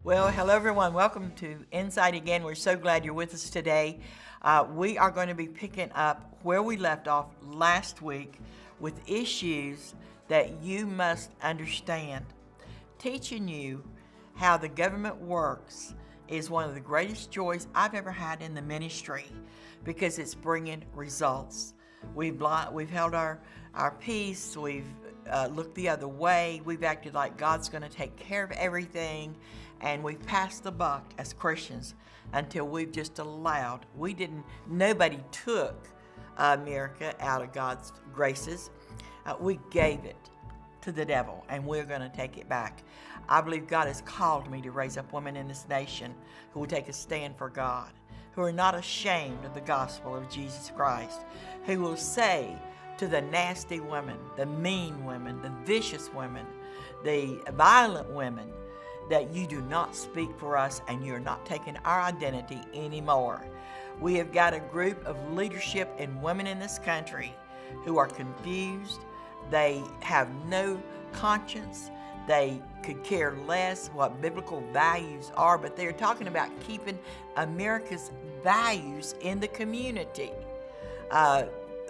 Well, hello everyone. Welcome to Insight again. We're so glad you're with us today. We are going to be picking up where we left off last week with issues that you must understand. Teaching you how the government works is one of the greatest joys I've ever had in the ministry because it's bringing results. We've held our peace. We've looked the other way. We've acted like God's going to take care of everything. And we've passed the buck as Christians until we've just allowed. Nobody took America out of God's graces. We gave it to the devil, and we're going to take it back. I believe God has called me to raise up women in this nation who will take a stand for God, who are not ashamed of the gospel of Jesus Christ, who will say to the nasty women, the mean women, the vicious women, the violent women, that you do not speak for us and you're not taking our identity anymore. We have got a group of leadership and women in this country who are confused. They have no conscience. They could care less what biblical values are, but they're talking about keeping America's values in the community.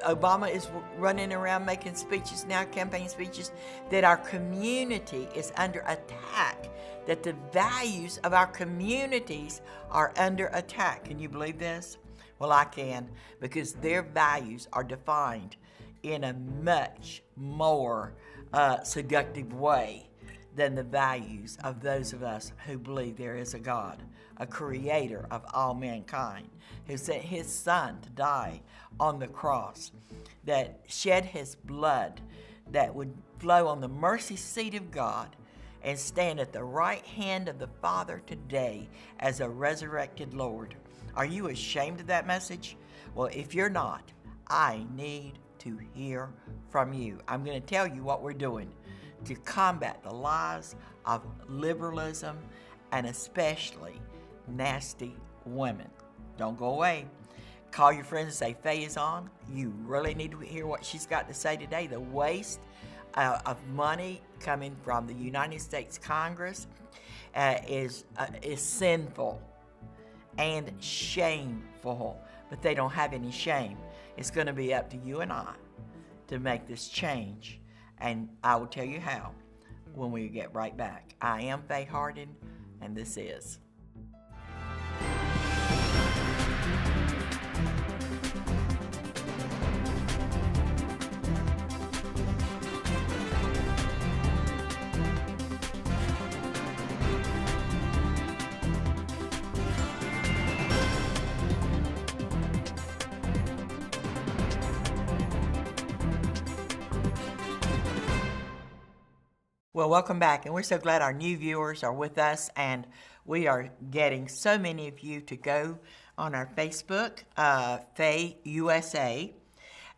Obama is running around making speeches now, campaign speeches, that our community is under attack, that the values of our communities are under attack. Can you believe this? Well, I can, because their values are defined in a much more seductive way than the values of those of us who believe there is a God, a creator of all mankind, who sent his son to die on the cross, that shed his blood, that would flow on the mercy seat of God and stand at the right hand of the Father today as a resurrected Lord. Are you ashamed of that message? Well, if you're not, I need to hear from you. I'm going to tell you what we're doing to combat the lies of liberalism and especially nasty women. Don't go away. Call your friends and say, Faye is on. You really need to hear what she's got to say today. The waste of money coming from the United States Congress is sinful and shameful, but they don't have any shame. It's going to be up to you and I to make this change, and I will tell you how when we get right back. I am Faye Hardin, and this is Well, welcome back, and we're so glad our new viewers are with us, and we are getting so many of you to go on our Facebook, Faye USA,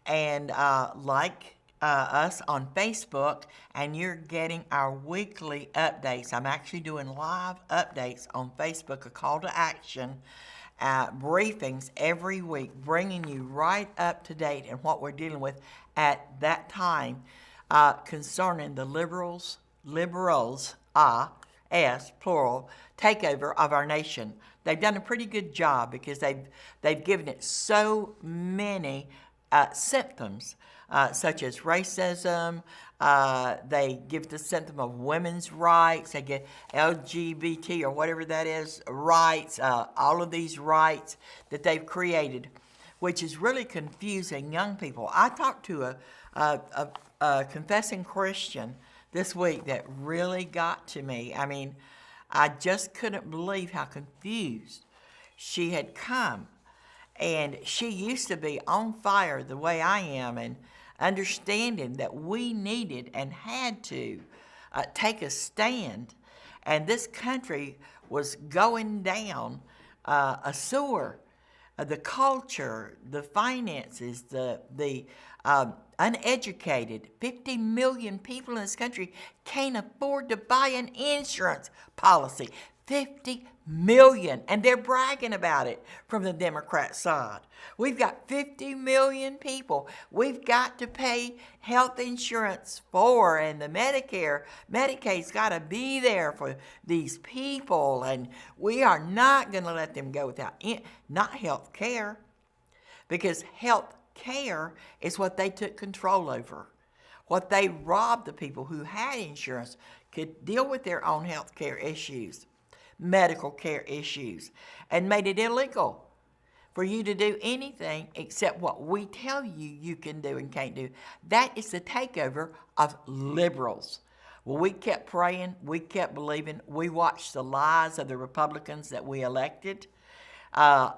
and like us on Facebook, and you're getting our weekly updates. I'm actually doing live updates on Facebook, a call to action, briefings every week, bringing you right up to date in what we're dealing with at that time concerning the liberals, plural, takeover of our nation. They've done a pretty good job because they've given it so many symptoms, such as racism. They give the symptom of women's rights. They get LGBT or whatever that is, rights, all of these rights that they've created, which is really confusing young people. I talked to a confessing Christian this week that really got to me. I mean, I just couldn't believe how confused she had come. And she used to be on fire the way I am and understanding that we needed and had to take a stand. And this country was going down a sewer. The culture, the finances, the uneducated. 50 million people in this country can't afford to buy an insurance policy. 50 million, and they're bragging about it from the Democrat side. We've got 50 million people we've got to pay health insurance for, and the Medicaid's got to be there for these people, and we are not going to let them go without not health care, because health care is what they took control over. What they robbed the people who had insurance could deal with their own health care issues, medical care issues, and made it illegal for you to do anything except what we tell you you can do and can't do. That is the takeover of liberals. Well, we kept praying, we kept believing, we watched the lies of the Republicans that we elected.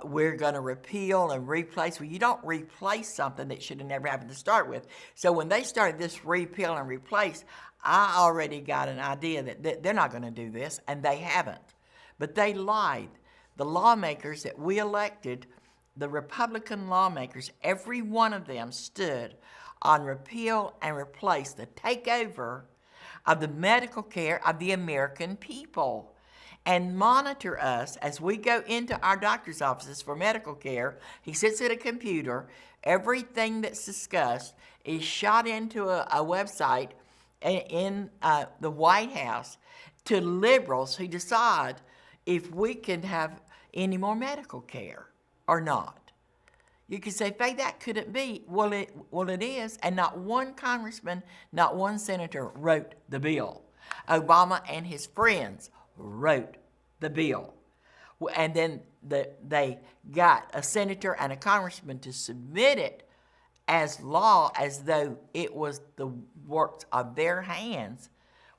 We're going to repeal and replace. Well, you don't replace something that should have never happened to start with. So when they started this repeal and replace, I already got an idea that they're not going to do this, and they haven't. But they lied. The lawmakers that we elected, the Republican lawmakers, every one of them stood on repeal and replace, the takeover of the medical care of the American people. And monitor us as we go into our doctor's offices for medical care. He sits at a computer. Everything that's discussed is shot into a website in the White House to liberals who decide if we can have any more medical care or not. You could say, Faye, that couldn't be. Well, it is. And not one congressman, not one senator wrote the bill. Obama and his friends wrote the bill. And then they got a senator and a congressman to submit it as law, as though it was the works of their hands,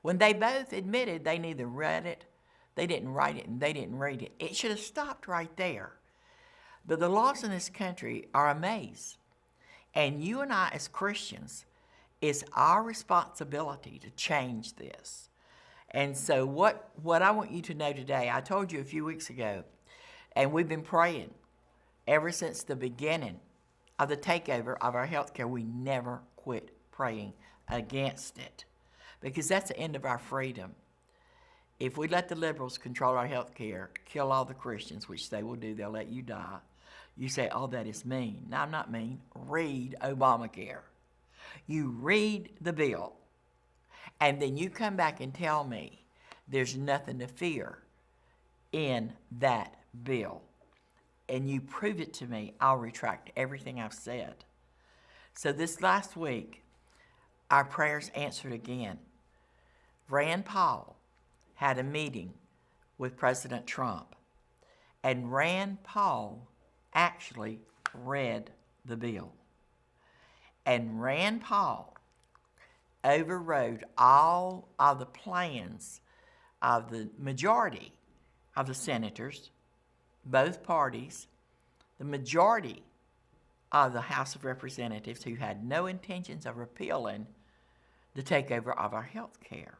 when they both admitted they neither read it, they didn't write it, and they didn't read it. It should have stopped right there. But the laws in this country are a maze. And you and I as Christians, it's our responsibility to change this. And so what I want you to know today, I told you a few weeks ago, and we've been praying ever since the beginning of the takeover of our health care. We never quit praying against it, because that's the end of our freedom. If we let the liberals control our health care, kill all the Christians, which they will do, they'll let you die. You say, oh, that is mean. No, I'm not mean. Read Obamacare. You read the bill. And then you come back and tell me there's nothing to fear in that bill. And you prove it to me, I'll retract everything I've said. So this last week, our prayers answered again. Rand Paul had a meeting with President Trump. And Rand Paul actually read the bill. And Rand Paul overrode all of the plans of the majority of the senators, both parties, the majority of the House of Representatives, who had no intentions of repealing the takeover of our health care.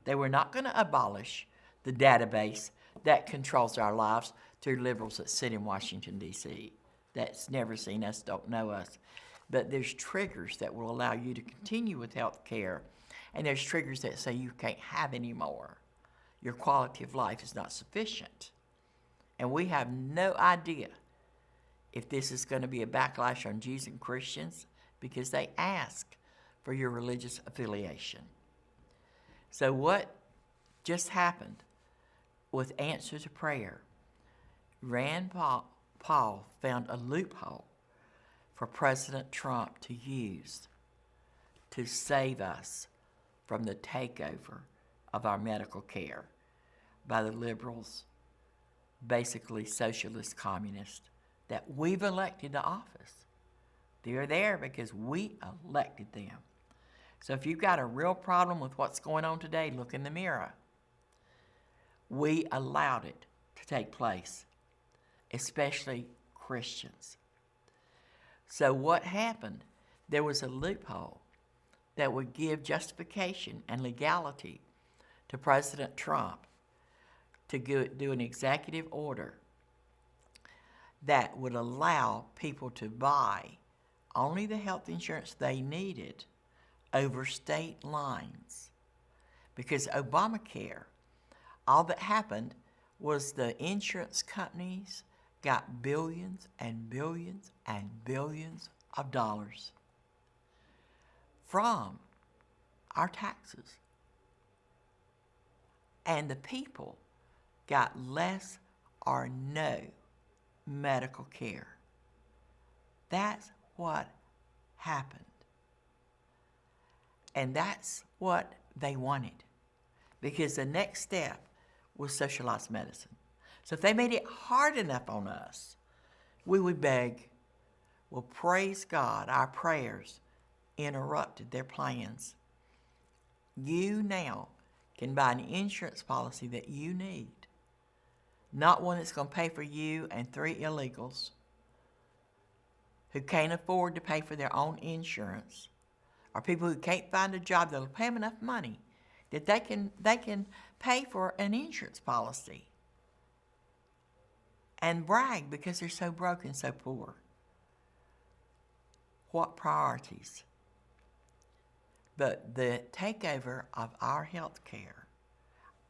They were not going to abolish the database that controls our lives through liberals that sit in Washington, D.C., that's never seen us, don't know us. But there's triggers that will allow you to continue with health care, and there's triggers that say you can't have any more. Your quality of life is not sufficient. And we have no idea if this is going to be a backlash on Jews and Christians, because they ask for your religious affiliation. So what just happened with answer to prayer? Rand Paul found a loophole for President Trump to use to save us from the takeover of our medical care by the liberals, basically socialist communists, that we've elected to office. They're there because we elected them. So if you've got a real problem with what's going on today, look in the mirror. We allowed it to take place, especially Christians. So what happened? There was a loophole that would give justification and legality to President Trump to do an executive order that would allow people to buy only the health insurance they needed over state lines. Because Obamacare, all that happened was the insurance companies got billions and billions and billions of dollars from our taxes. And the people got less or no medical care. That's what happened. And that's what they wanted, because the next step was socialized medicine. So if they made it hard enough on us, we would beg. Well, praise God, our prayers interrupted their plans. You now can buy an insurance policy that you need, not one that's going to pay for you and 3 illegals who can't afford to pay for their own insurance, or people who can't find a job that'll pay them enough money that they can pay for an insurance policy and brag because they're so broke and so poor. What priorities? But the takeover of our health care,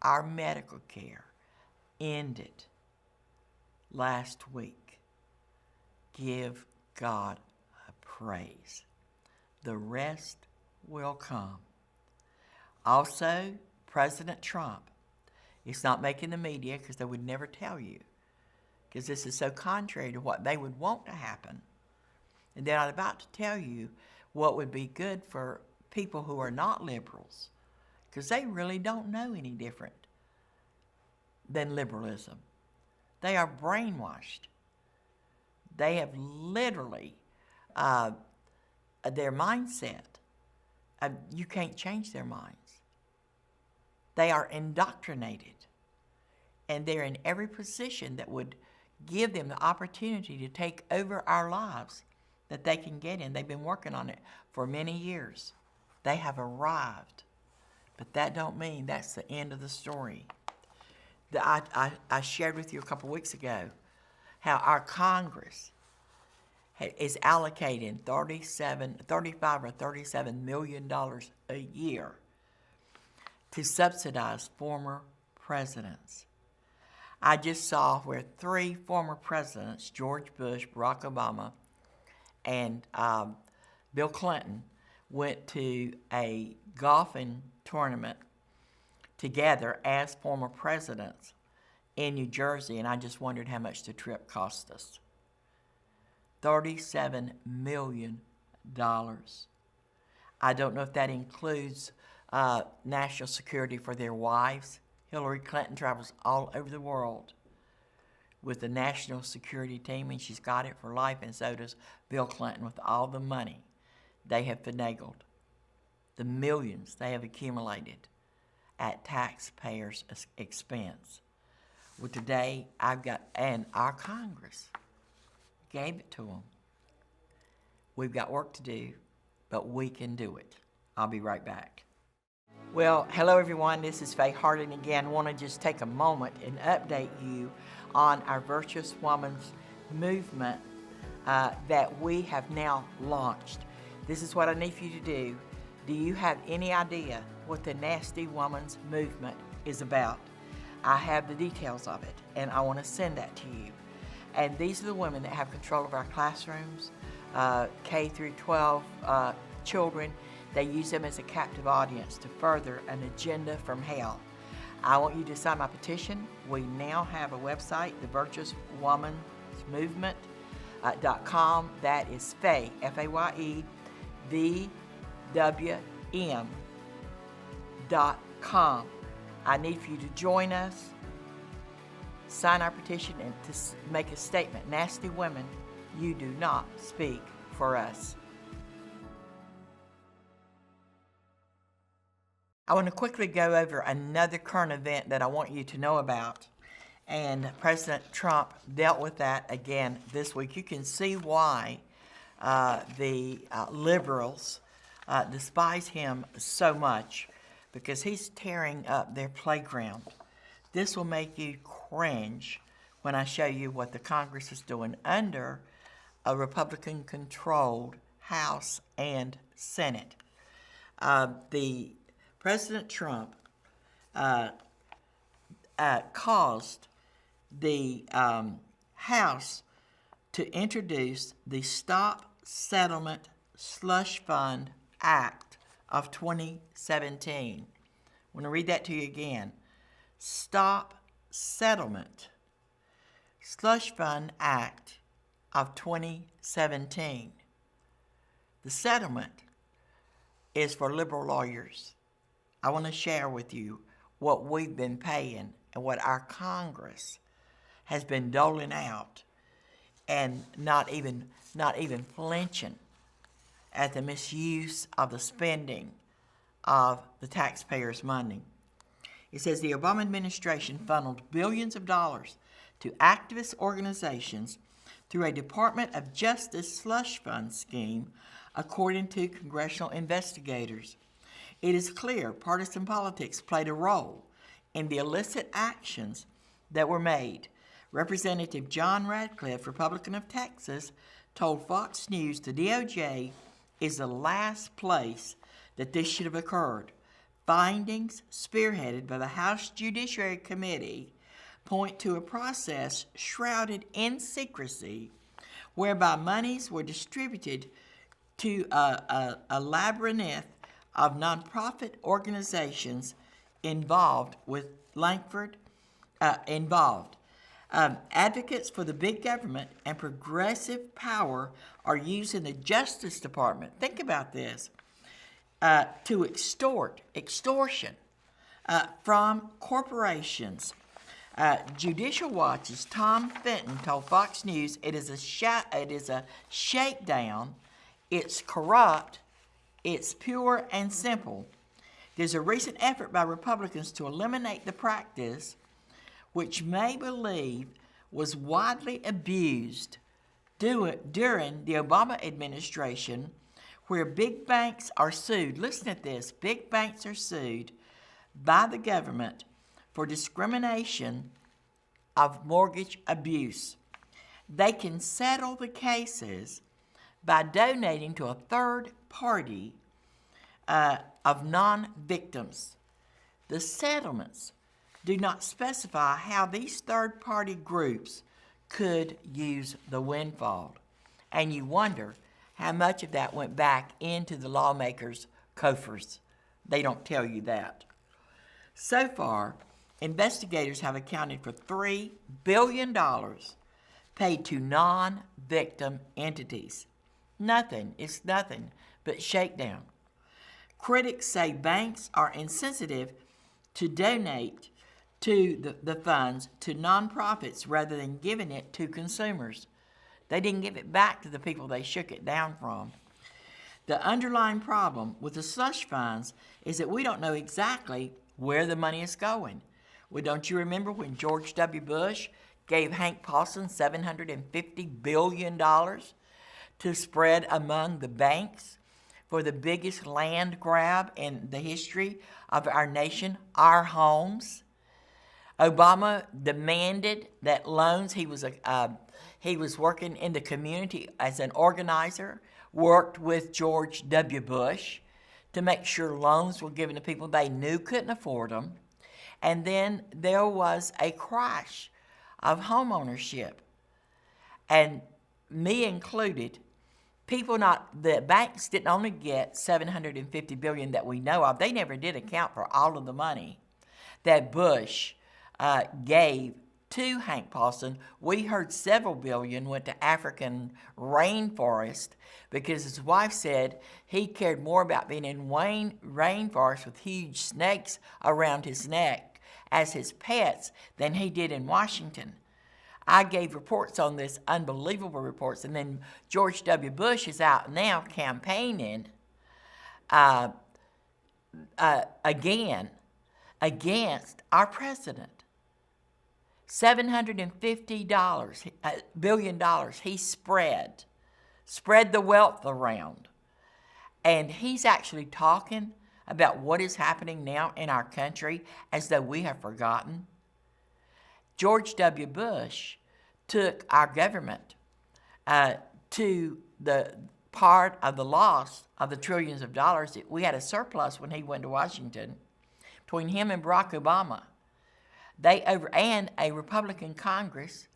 our medical care, ended last week. Give God a praise. The rest will come. Also, President Trump is not making the media because they would never tell you, because this is so contrary to what they would want to happen. And they're not about to tell you what would be good for people who are not liberals, because they really don't know any different than liberalism. They are brainwashed. They have literally, their mindset, you can't change their minds. They are indoctrinated, and they're in every position that would give them the opportunity to take over our lives that they can get in. They've been working on it for many years. They have arrived, but that don't mean that's the end of the story. I shared with you a couple weeks ago how our Congress is allocating $35 or $37 million a year to subsidize former presidents. I just saw where 3 former presidents, George Bush, Barack Obama, and Bill Clinton, went to a golfing tournament together as former presidents in New Jersey, and I just wondered how much the trip cost us. $37 million. I don't know if that includes national security for their wives. Hillary Clinton travels all over the world with the national security team, and she's got it for life, and so does Bill Clinton with all the money they have finagled, the millions they have accumulated at taxpayers' expense. Well, today and our Congress gave it to them. We've got work to do, but we can do it. I'll be right back. Well, hello everyone, this is Faye Hardin again. I want to just take a moment and update you on our Virtuous Woman's movement that we have now launched. This is what I need for you to do. Do you have any idea what the Nasty Woman's movement is about? I have the details of it, and I want to send that to you. And these are the women that have control of our classrooms, K through 12 children. They use them as a captive audience to further an agenda from hell. I want you to sign my petition. We now have a website, the Virtuous Woman's Movement.com. That is Faye, Faye, VWM.com. I need for you to join us, sign our petition, and to make a statement. Nasty women, you do not speak for us. I want to quickly go over another current event that I want you to know about. And President Trump dealt with that again this week. You can see why the liberals despise him so much, because he's tearing up their playground. This will make you cringe when I show you what the Congress is doing under a Republican-controlled House and Senate. President Trump caused the House to introduce the Stop Settlement Slush Fund Act of 2017. I want to read that to you again. Stop Settlement Slush Fund Act of 2017. The settlement is for liberal lawyers. I want to share with you what we've been paying and what our Congress has been doling out, and not even flinching at the misuse of the spending of the taxpayers' money. It says the Obama administration funneled billions of dollars to activist organizations through a Department of Justice slush fund scheme, according to congressional investigators. It is clear partisan politics played a role in the illicit actions that were made. Representative John Radcliffe, Republican of Texas, told Fox News the DOJ is the last place that this should have occurred. Findings spearheaded by the House Judiciary Committee point to a process shrouded in secrecy whereby monies were distributed to a labyrinth of nonprofit organizations involved with Lankford. Advocates for the big government and progressive power are using the Justice Department, think about this, to extortion from corporations. Judicial Watch's Tom Fenton told Fox News it is a shakedown. It's corrupt. It's pure and simple. There's a recent effort by Republicans to eliminate the practice, which many believe was widely abused during the Obama administration, where big banks are sued. Listen to this. Big banks are sued by the government for discrimination of mortgage abuse. They can settle the cases by donating to a third party of non-victims. The settlements do not specify how these third-party groups could use the windfall. And you wonder how much of that went back into the lawmakers' coffers. They don't tell you that. So far, investigators have accounted for $3 billion paid to non-victim entities. It's nothing but shakedown. Critics say banks are insensitive to donate to the funds to nonprofits rather than giving it to consumers. They didn't give it back to the people they shook it down from. The underlying problem with the slush funds is that we don't know exactly where the money is going. Well, don't you remember when George W. Bush gave Hank Paulson $750 billion to spread among the banks for the biggest land grab in the history of our nation, our homes? Obama demanded that loans. He was working in the community as an organizer, worked with George W. Bush to make sure loans were given to people they knew couldn't afford them. And then there was a crash of homeownership. And me included, the banks didn't only get $750 billion that we know of. They never did account for all of the money that Bush gave to Hank Paulson. We heard several billion went to African rainforest because his wife said he cared more about being in rainforest with huge snakes around his neck as his pets than he did in Washington. I gave reports on this, unbelievable reports, and then George W. Bush is out now campaigning again against our president. $750 billion he spread the wealth around. And he's actually talking about what is happening now in our country as though we have forgotten. George W. Bush took our government to the part of the loss of the trillions of dollars. We had a surplus when he went to Washington. Between him and Barack Obama, And a Republican Congress,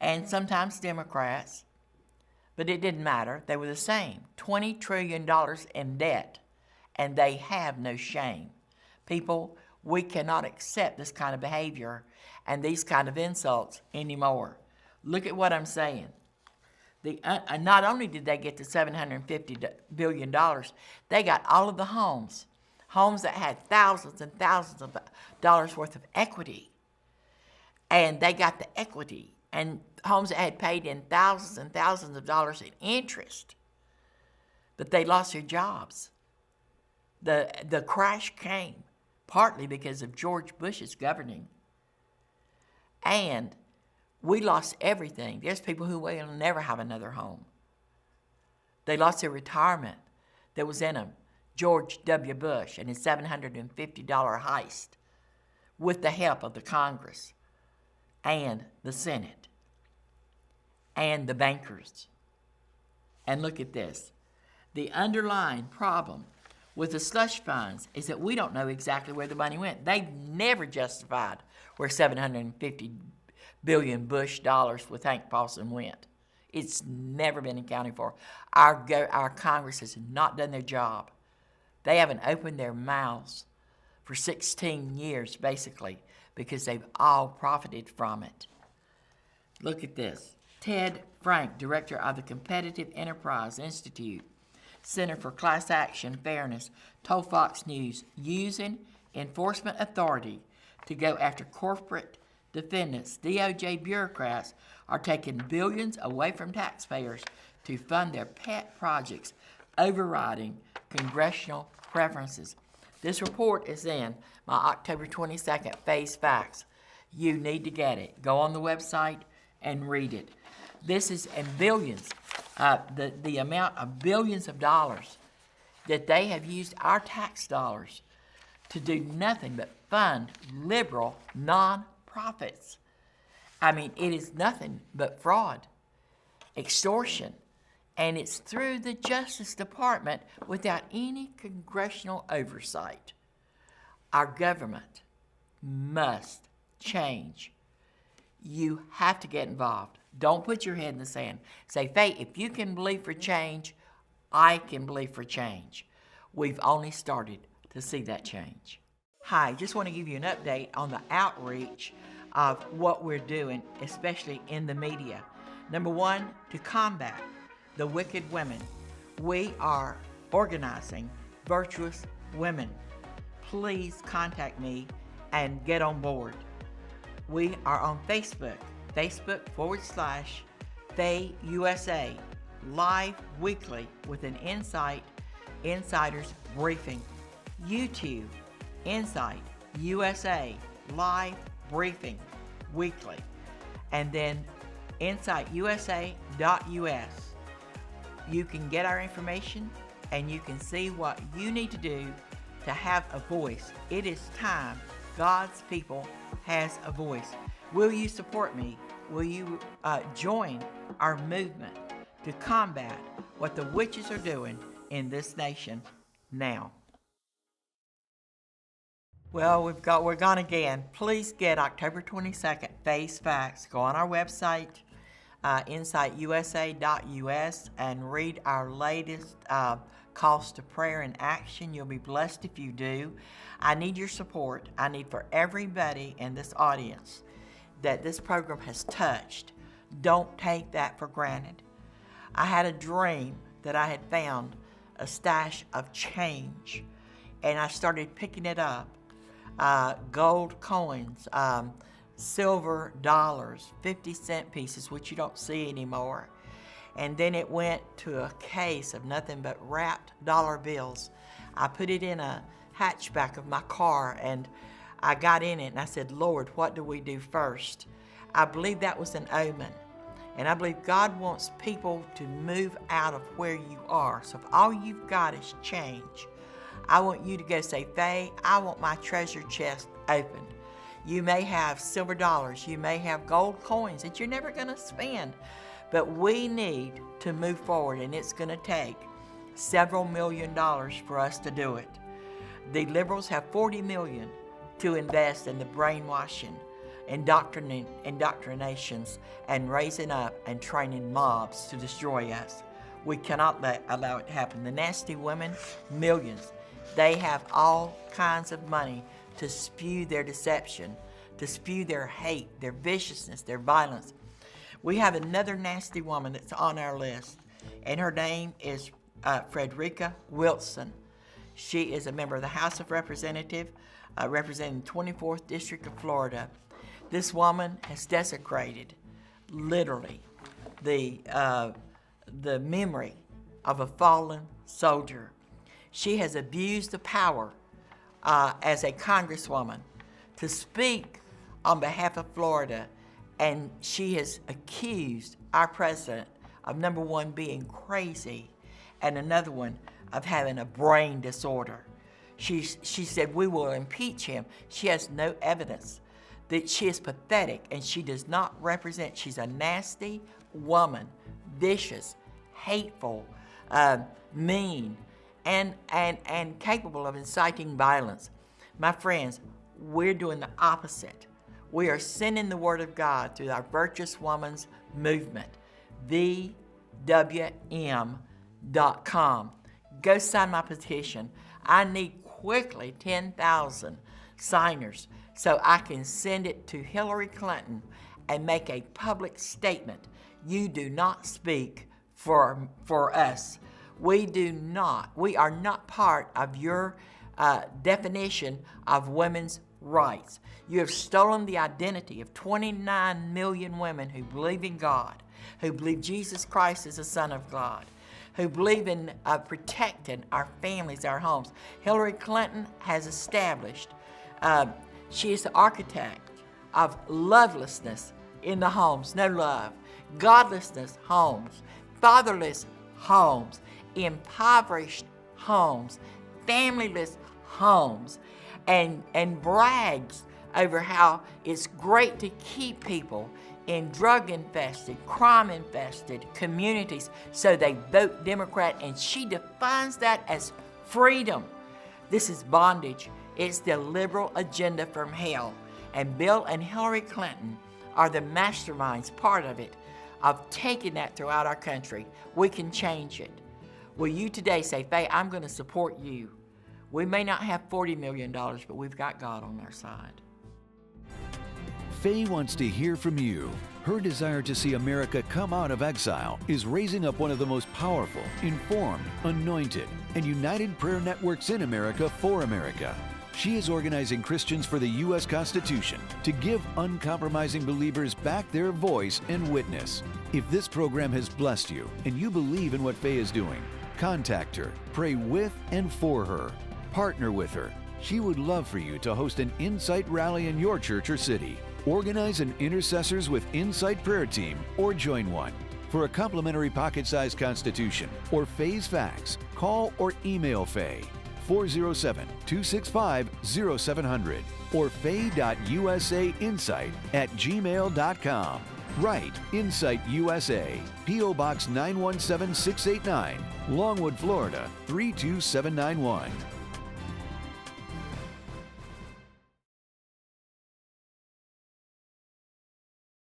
and sometimes Democrats, but it didn't matter. They were the same. $20 trillion in debt, and they have no shame. People, we cannot accept this kind of behavior and these kind of insults anymore. Look at what I'm saying. Not only did they get the $750 billion, they got all of the homes that had thousands and thousands of dollars worth of equity. And they got the equity, and homes that had paid in thousands and thousands of dollars in interest. But they lost their jobs. The crash came partly because of George Bush's governing. And we lost everything. There's people who will never have another home. They lost their retirement that was in them. George W. Bush and his $750 heist with the help of the Congress and the Senate and the bankers. And look at this. The underlying problem with the slush funds is that we don't know exactly where the money went. They've never justified where $750 billion Bush dollars with Hank Paulson went. It's never been accounted for. Our Congress has not done their job. They haven't opened their mouths for 16 years, basically, because they've all profited from it. Look at this. Ted Frank, director of the Competitive Enterprise Institute Center for Class Action Fairness, told Fox News using enforcement authority to go after corporate defendants, DOJ bureaucrats are taking billions away from taxpayers to fund their pet projects, overriding congressional preferences. This report is in my October 22nd Phase Facts. You need to get it. Go on the website and read it. This is in billions, the amount of billions of dollars that they have used our tax dollars to do nothing but fund liberal non-profits. I mean, it is nothing but fraud, extortion, and it's through the Justice Department without any congressional oversight. Our government must change. You have to get involved. Don't put your head in the sand. Say, Faye, if you can believe for change, I can believe for change. We've only started to see that change. Hi, just want to give you an update on the outreach of what we're doing, especially in the media. Number one, to combat the wicked women, we are organizing Virtuous Women. Please contact me and get on board. We are on Facebook, Facebook.com/Faye USA, live weekly with an insider's briefing. YouTube, Insight USA, live briefing weekly. And then insightUSA.us. You can get our information and you can see what you need to do to have a voice. It is time God's people has a voice. Will you support me? Will you join our movement to combat what the witches are doing in this nation now? Well, we're gone again. Please get October 22nd Phase Facts. Go on our website, insightUSA.us, and read our latest calls to prayer and action. You'll be blessed if you do. I need your support. I need for everybody in this audience that this program has touched. Don't take that for granted. I had a dream that I had found a stash of change, and I started picking it up. Gold coins, silver dollars, 50-cent pieces, which you don't see anymore. And then it went to a case of nothing but wrapped dollar bills. I put it in a hatchback of my car, and I got in it, and I said, Lord, what do we do first? I believe that was an omen. And I believe God wants people to move out of where you are. So if all you've got is change, I want you to go say, Faye, I want my treasure chest opened. You may have silver dollars, you may have gold coins that you're never going to spend, but we need to move forward, and it's going to take several $1 million for us to do it. The liberals have $40 million to invest in the brainwashing indoctrinations and raising up and training mobs to destroy us. We cannot allow it to happen. The nasty women, millions, they have all kinds of money to spew their deception, to spew their hate, their viciousness, their violence. We have another nasty woman that's on our list, and her name is Frederica Wilson. She is a member of the House of Representatives, representing the 24th District of Florida. This woman has desecrated, literally, the memory of a fallen soldier. She has abused the power as a congresswoman to speak on behalf of Florida, and she has accused our president of, number one, being crazy, and another one of having a brain disorder. She said we will impeach him. She has no evidence. That she is pathetic, and she does not represent. She's a nasty woman, vicious, hateful, mean, and capable of inciting violence. My friends, we're doing the opposite. We are sending the Word of God through our Virtuous Woman's movement, VWM.com. Go sign my petition. I need quickly 10,000 signers so I can send it to Hillary Clinton and make a public statement. You do not speak for us. We are not part of your definition of women's rights. You have stolen the identity of 29 million women who believe in God, who believe Jesus Christ is the Son of God, who believe in protecting our families, our homes. Hillary Clinton has established, she is the architect of lovelessness in the homes, no love, godlessness homes, fatherless homes, impoverished homes, familyless homes, and brags over how it's great to keep people in drug-infested, crime-infested communities so they vote Democrat, and she defines that as freedom. This is bondage. It's the liberal agenda from hell, and Bill and Hillary Clinton are the masterminds, part of it, of taking that throughout our country. We can change it. Will you today say, Faye, I'm going to support you? We may not have $40 million, but we've got God on our side. Faye wants to hear from you. Her desire to see America come out of exile is raising up one of the most powerful, informed, anointed, and united prayer networks in America for America. She is organizing Christians for the U.S. Constitution to give uncompromising believers back their voice and witness. If this program has blessed you and you believe in what Faye is doing, contact her, pray with and for her, partner with her. She would love for you to host an Insight rally in your church or city. Organize an Intercessors with Insight prayer team or join one. For a complimentary pocket-sized constitution or Faye's fax, call or email Faye 407-265-0700 or faye.usainsight@gmail.com. Write Insight USA, P.O. Box 917689, Longwood, Florida 32791.